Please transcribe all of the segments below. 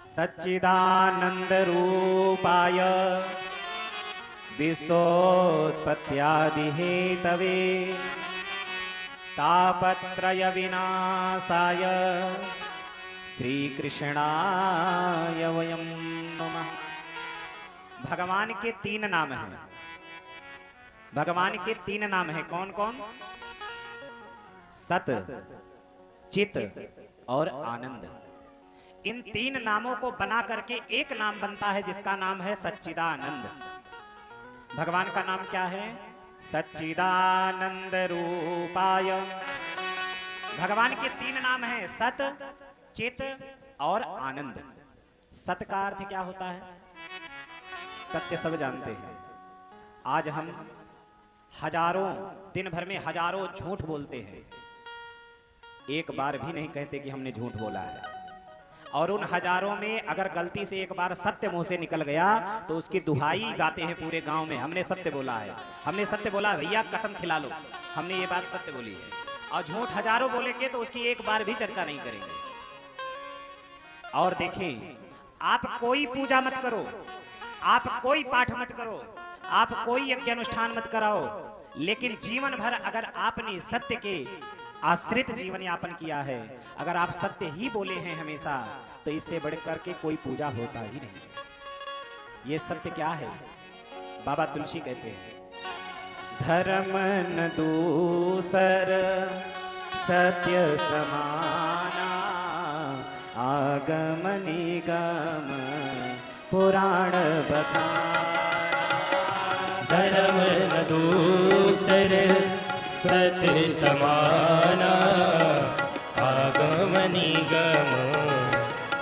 सच्चिदानंद रूपाय विश्वोत्पत्त्यादि Hathaway तापत्रय विनाशाय श्री कृष्णाय वयं नमः। भगवान के तीन नाम हैं। भगवान के तीन नाम हैं। कौन कौन? सत, चित और आनंद। इन तीन नामों को बना करके एक नाम बनता है जिसका नाम है सच्चिदानंद। भगवान का नाम क्या है? सच्चिदानंद रूपाय। भगवान के तीन नाम हैं, सत, चित और आनंद। सत का अर्थ क्या होता है? सत्य सब जानते हैं। आज हम हजारों, दिन भर में हजारों झूठ बोलते हैं, एक बार भी नहीं कहते कि हमने झूठ बोला है। और उन हजारों में अगर गलती से एक बार सत्य मुंह से निकल गया तो उसकी दुहाई गाते हैं पूरे गांव में, हमने सत्य बोला है, हमने सत्य बोला, भैया कसम खिला लो हमने ये बात सत्य बोली है। और झूठ हजारों बोलेंगे तो उसकी एक बार भी चर्चा नहीं करेंगे। और देखें, आप कोई पूजा मत करो, आप कोई पाठ मत करो, आप कोई यज्ञ अनुष्ठान मत कराओ, लेकिन जीवन भर अगर आपने सत्य के आश्रित जीवन यापन किया है, अगर आप सत्य ही बोले हैं हमेशा, तो इससे बढ़कर के कोई पूजा होता ही नहीं। ये सत्य क्या है? बाबा तुलसी कहते हैं, धर्म न दूसर सत्य समाना, आगम निगम पुराण बखाना। धर्म न दूसर सत्य समाना, आगम निगम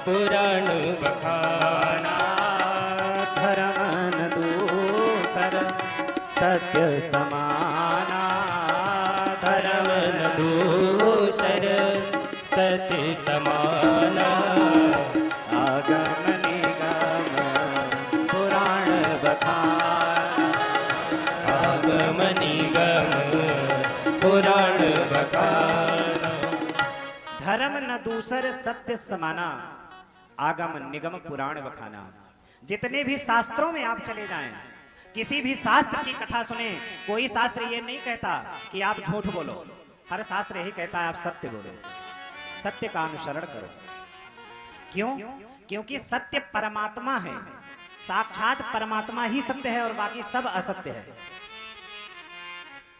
पुराण बखाना। धर्म न दूसर सत्य समाना, धर्म न दूसर सत्य समाना, आगम निगम पुराण बखाना। आगम निगम पुराण बखाना। धर्म न दूसर सत्य समाना, आगम निगम पुराण बखाना। जितने भी शास्त्रों में आप चले जाएं, किसी भी शास्त्र की कथा सुने, कोई शास्त्र ये नहीं कहता कि आप झूठ बोलो, हर शास्त्र यही कहता है आप सत्य बोलो, सत्य का अनुसरण करो। क्यों? क्योंकि सत्य परमात्मा है, साक्षात परमात्मा ही सत्य है और बाकी सब असत्य है।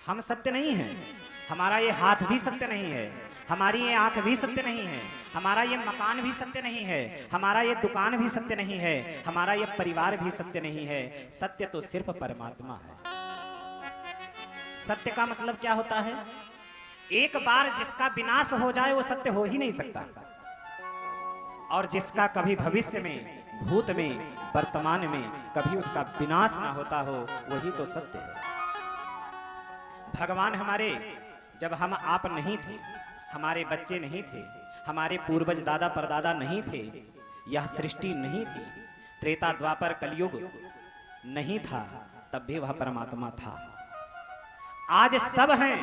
हम सत्य नहीं हैं, हमारा ये हाथ भी सत्य नहीं है, हमारी ये आंख भी सत्य नहीं है, हमारा ये मकान भी सत्य नहीं है, हमारा ये दुकान भी सत्य नहीं है, हमारा ये परिवार भी सत्य नहीं है। सत्य तो सिर्फ परमात्मा है। सत्य का मतलब क्या होता है? एक बार जिसका विनाश हो जाए वो सत्य हो ही नहीं सकता, और जिसका कभी भविष्य में, भूत में, वर्तमान में कभी उसका विनाश ना होता हो, वही तो सत्य है। भगवान हमारे, जब हम आप नहीं थे, हमारे बच्चे नहीं थे, हमारे पूर्वज दादा परदादा नहीं थे, यह सृष्टि नहीं थी, त्रेता द्वापर कलयुग नहीं था, तब भी वह परमात्मा था। आज सब हैं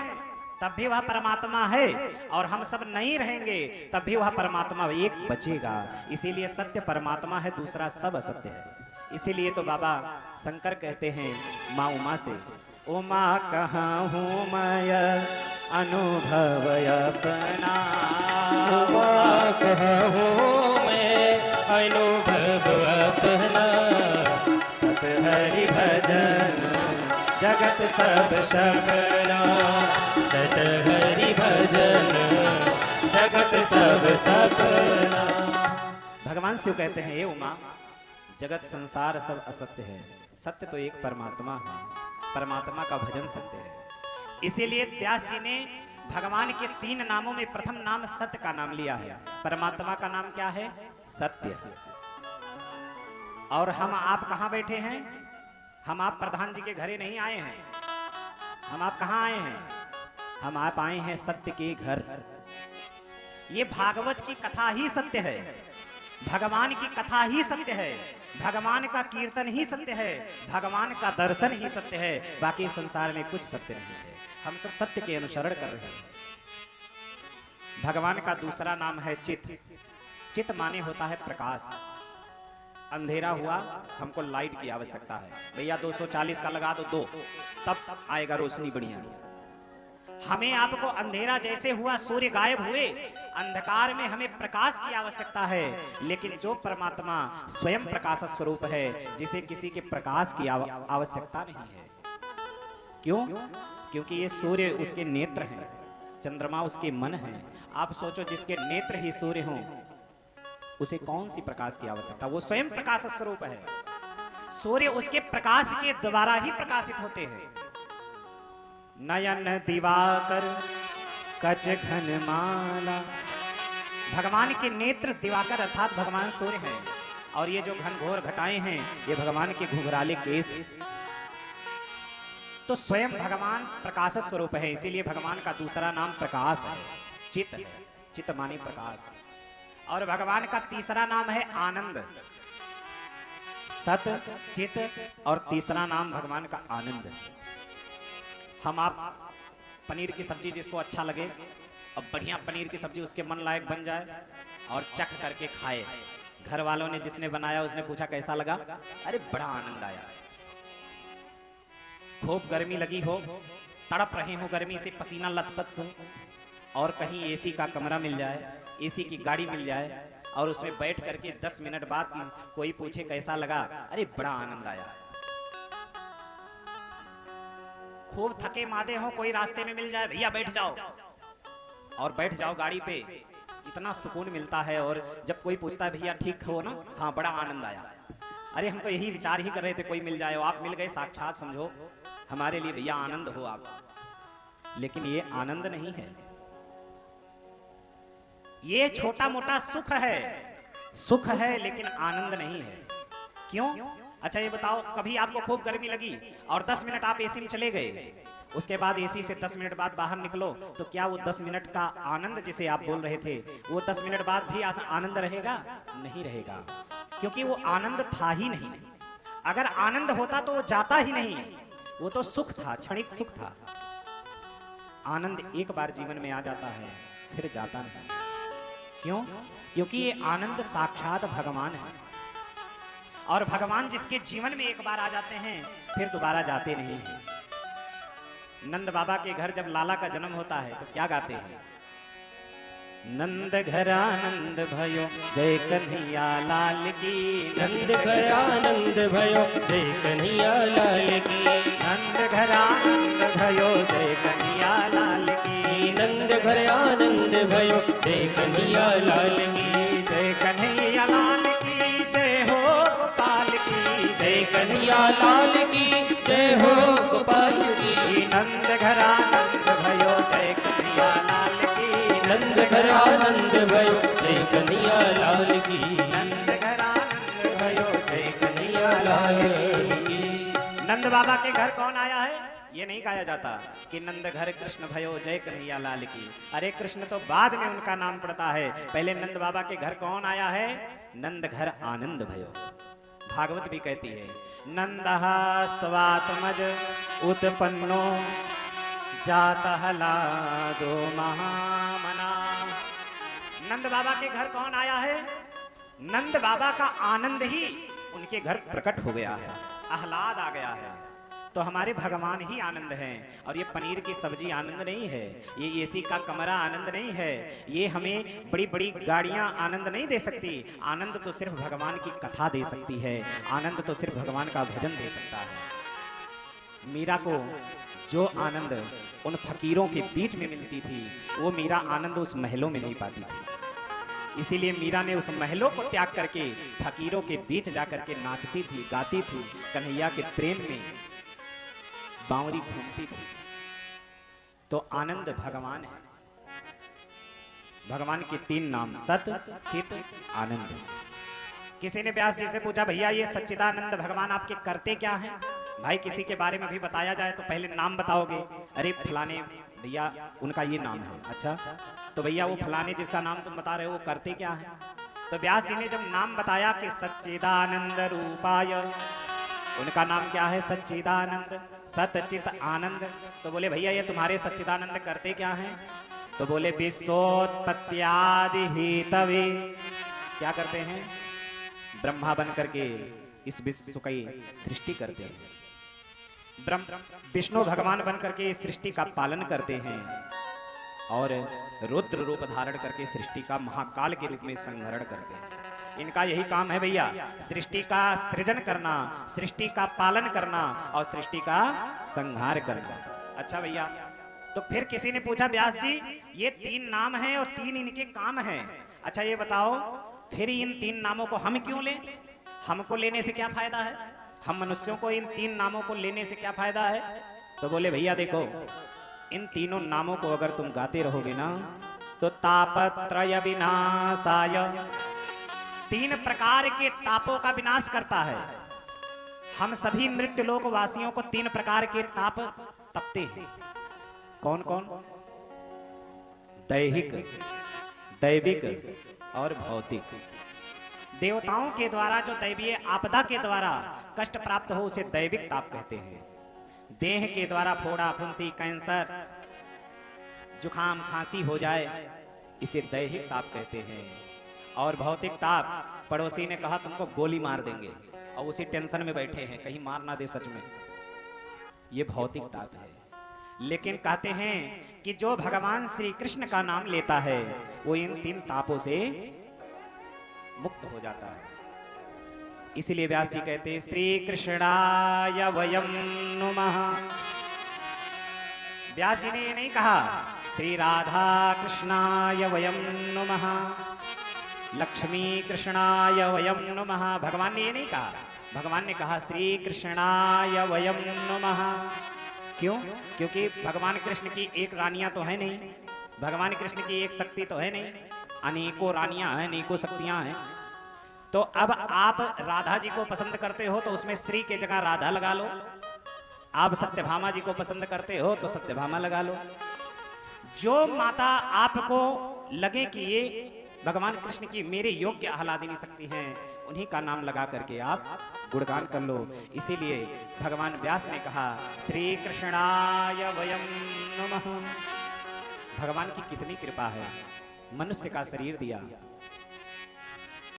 तब भी वह परमात्मा है, और हम सब नहीं रहेंगे तब भी वह परमात्मा एक बचेगा। इसीलिए सत्य परमात्मा है, दूसरा सब असत्य है। इसीलिए तो बाबा शंकर कहते हैं माँ उमा से, उमा कहाँ हूँ मैं अनुभव अपना, उमा कहाँ हूँ मैं अनुभव अपना, सत हरि भजन जगत सब सपना, सत हरि भजन जगत सब सपना। भगवान शिव कहते हैं, ये उमा, जगत संसार सब असत्य है, सत्य तो एक परमात्मा है, परमात्मा का भजन सत्य है। इसीलिए व्यास जी ने भगवान के तीन नामों में प्रथम नाम सत्य का नाम लिया है। परमात्मा का नाम क्या है? सत्य। और हम आप कहां बैठे हैं? हम आप प्रधान जी के घरे नहीं आए हैं, हम आप कहां आए हैं? हम आप आए हैं सत्य के घर। ये भागवत की कथा ही सत्य है, भगवान की कथा ही सत्य है, भगवान का कीर्तन ही सत्य है, भगवान का दर्शन ही सत्य है, बाकी संसार में कुछ सत्य नहीं है। हम सब सत्य के अनुसरण कर रहे हैं। भगवान का दूसरा नाम है चित। चित माने होता है प्रकाश। अंधेरा हुआ, हमको लाइट की आवश्यकता है। भैया 240 का लगा दो, 2, तब आएगा रोशनी बढ़िया। हमें आपको अंधेरा जैसे हुआ, सूर्य गायब हुए, अंधकार में हमें प्रकाश की आवश्यकता है। लेकिन जो परमात्मा स्वयं प्रकाश स्वरूप है, जिसे किसी के प्रकाश की आवश्यकता नहीं है। क्यों? क्योंकि ये सूर्य उसके नेत्र हैं, चंद्रमा उसके मन हैं। आप सोचो, जिसके नेत्र ही सूर्य हों, उसे कौन सी प्रकाश की आवश्यकता? वो स्वयं प्रकाश स्वरूप है। सूर्य उसके प्रकाश के द्वारा ही प्रकाशित होते हैं। नयन दिवाकर कच घन माला, भगवान के नेत्र दिवाकर अर्थात भगवान सूर्य हैं, और ये जो घनघोर घटाएं हैं, ये भगवान के घुंघराले केस। तो स्वयं भगवान प्रकाश स्वरूप है, इसीलिए भगवान का दूसरा नाम प्रकाश है, चित है। चित माने प्रकाश। और भगवान का तीसरा नाम है आनंद, सत, चित, और तीसरा नाम भगवान का आनंद। हम आप पनीर की सब्जी जिसको अच्छा लगे, अब बढ़िया पनीर की सब्जी उसके मन लायक बन जाए और चख करके खाए। घर वालों ने जिसने बनाया उसने पूछा कैसा लगा? अरे बड़ा आनंद आया। खूब गर्मी लगी हो, तड़प रहे हो गर्मी से, पसीना लथपथ से, और कहीं एसी का कमरा मिल जाए, एसी की गाड़ी मिल जाए, और उसमें बैठ करके 10 मिनट बाद कोई पूछे कैसा लगा? अरे बड़ा आनंद आया। खूब थके मादे हो, कोई रास्ते में मिल जाए, भैया बैठ जाओ, और बैठ जाओ गाड़ी पे, इतना सुकून मिलता है। और जब कोई पूछता है भैया ठीक हो ना? हाँ बड़ा आनंद आया। अरे हम तो यही विचार ही कर रहे थे कोई मिल जाए, आप मिल गए, साक्षात समझो हमारे लिए भैया आनंद हो आप। लेकिन ये आनंद नहीं है, ये छोटा मोटा सुख है। सुख है लेकिन आनंद नहीं है। क्यों? अच्छा ये बताओ, कभी आपको खूब गर्मी लगी और 10 मिनट आप एसी में चले गए, उसके बाद एसी से 10 मिनट बाद बाहर निकलो, तो क्या वो 10 मिनट का आनंद जिसे आप बोल रहे थे, वो 10 मिनट बाद भी आनंद रहेगा? नहीं रहेगा, क्योंकि वो आनंद था ही नहीं। अगर आनंद होता तो वो जाता ही नहीं, वो तो सुख था, क्षणिक सुख था। आनंद एक बार जीवन में आ जाता है, फिर जाता नहीं। क्यों? क्योंकि ये आनंद साक्षात भगवान है, और भगवान जिसके जीवन में एक बार आ जाते हैं फिर दोबारा जाते नहीं हैं। नंद बाबा के घर जब लाला का जन्म होता है तो क्या गाते हैं? नंद घर आनंद भयो जय कन्हैया लाल की, नंद घर आनंद भयो जय कन्हैया लाल की, नंद घर आनंद भयो जय कन्हैया लाल की, नंद घर आनंद भयो जय कन्हैया लाल की, जय कन्हैया लाल की जय हो गोपाल की, जय कन्हैया लाल की जय हो गोपाल की, नंद घर आनंद भयो जय कन्हैया लाल की, नंद घर आनंद भयो जय कन्हैया लाल की, नंद घर आनंद भयो जय कन्हैया लाल की। नंद बाबा के घर कौन आया है? ये नहीं गाया जाता कि नंद घर कृष्ण भयो जय कन्हैया लाल की। अरे कृष्ण तो बाद में उनका नाम पड़ता है, पहले नंद बाबा के घर कौन आया है? नंद घर आनंद भयो। भागवत भी कहती है, नंदहास्तवात्मज उत्पन्नो जातः लादो महामना। नंद बाबा के घर कौन आया है? नंद बाबा का आनंद ही उनके घर प्रकट हो गया है, आह्लाद आ गया है। तो हमारे भगवान ही आनंद हैं। और ये पनीर की सब्जी आनंद नहीं है, ये एसी का कमरा आनंद नहीं है, ये हमें बड़ी बड़ी गाड़ियां आनंद नहीं दे सकती। आनंद तो सिर्फ भगवान की कथा दे सकती है, आनंद तो सिर्फ भगवान का भजन दे सकता है। मीरा को जो आनंद उन फकीरों के बीच में मिलती थी, वो मीरा आनंद उस महलों में नहीं पाती थी। इसीलिए मीरा ने उस महलों को त्याग करके फकीरों के बीच जाकर के नाचती थी, गाती थी, कन्हैया के प्रेम में बावरी घूमती थी। तो आनंद भगवान है। भगवान के 3 नाम सत, चित, आनंद। किसी ने व्यास जी से पूछा, भैया ये सच्चिदानंद भगवान आपके करते क्या हैं? भाई किसी के बारे में भी बताया जाए तो पहले नाम बताओगे। अरे फलाने भैया उनका ये नाम है। अच्छा तो भैया वो फलाने जिसका नाम तुम बता रहे हो वो करते क्या है? तो व्यास जी ने जब नाम बताया कि सच्चिदानंद रूपाय, उनका नाम क्या है? सच्चिदानंद, सतचित आनंद। तो बोले भैया ये तुम्हारे सच्चिदानंद करते क्या हैं? तो बोले विश्वोत्पत्त्यादि हेतवे। क्या करते हैं? ब्रह्मा बन करके इस विश्व की सृष्टि करते हैं। ब्रह्म विष्णु भगवान बन करके इस सृष्टि का पालन करते हैं और रुद्र रूप धारण करके सृष्टि का महाकाल के रूप में संहरण करते हैं। इनका यही काम है भैया, सृष्टि का सृजन करना, सृष्टि का पालन करना और सृष्टि का संहार करना। अच्छा भैया, तो फिर किसी ने पूछा व्यास जी ये 3 नाम हैं और 3 इनके काम हैं, अच्छा ये बताओ फिर इन 3 नामों को हम क्यों लें? हमको लेने से क्या फायदा है? हम मनुष्यों को इन 3 नामों को लेने से क्या फायदा है? तो बोले भैया देखो, इन तीनों नामों को अगर तुम गाते रहोगे ना तो तापत्रय विनाशाय, 3 प्रकार के तापों का विनाश करता है। हम सभी मृत्युलोक वासियों को 3 प्रकार के ताप तपते हैं। कौन कौन? दैहिक, दैविक और भौतिक। देवताओं के द्वारा जो दैवीय आपदा के द्वारा कष्ट प्राप्त हो उसे दैविक ताप कहते हैं। देह के द्वारा फोड़ा, फुंसी, कैंसर, जुखाम, खांसी हो जाए इसे दैहिक ताप कहते हैं। और भौतिक ताप, पड़ोसी ने कहा तुमको गोली मार देंगे और उसी टेंशन में बैठे हैं कहीं मार ना दे सच में, ये भौतिक ताप है। लेकिन कहते हैं कि जो भगवान श्री कृष्ण का नाम लेता है वो इन 3 तापों से मुक्त हो जाता है। इसलिए व्यास जी कहते हैं श्री कृष्णाय वयं नुमः। व्यास जी ने ये नहीं कहा श्री राधा कृष्णाय वयं नुमः, लक्ष्मी कृष्णाय वयं नुमः। भगवान ने ये नहीं कहा, भगवान ने कहा श्री कृष्णाय वयं नुमः। क्यों? क्योंकि भगवान कृष्ण की एक रानियां तो है नहीं, भगवान कृष्ण की एक शक्ति तो है नहीं, अनेकों रानियां हैं, अनेकों शक्तियां हैं। तो अब आप राधा जी को पसंद करते हो तो उसमें श्री के जगह राधा लगा लो, आप सत्यभामा जी को पसंद करते हो तो सत्यभामा लगा लो। जो माता आपको लगे कि ये भगवान कृष्ण की मेरे योग्य आह्लादिनी शक्ति हैं, उन्हीं का नाम लगा करके आप गुणगान कर लो। इसीलिए भगवान व्यास ने कहा श्री कृष्णाय वयं नमः। भगवान की कितनी कृपा है, मनुष्य का शरीर दिया,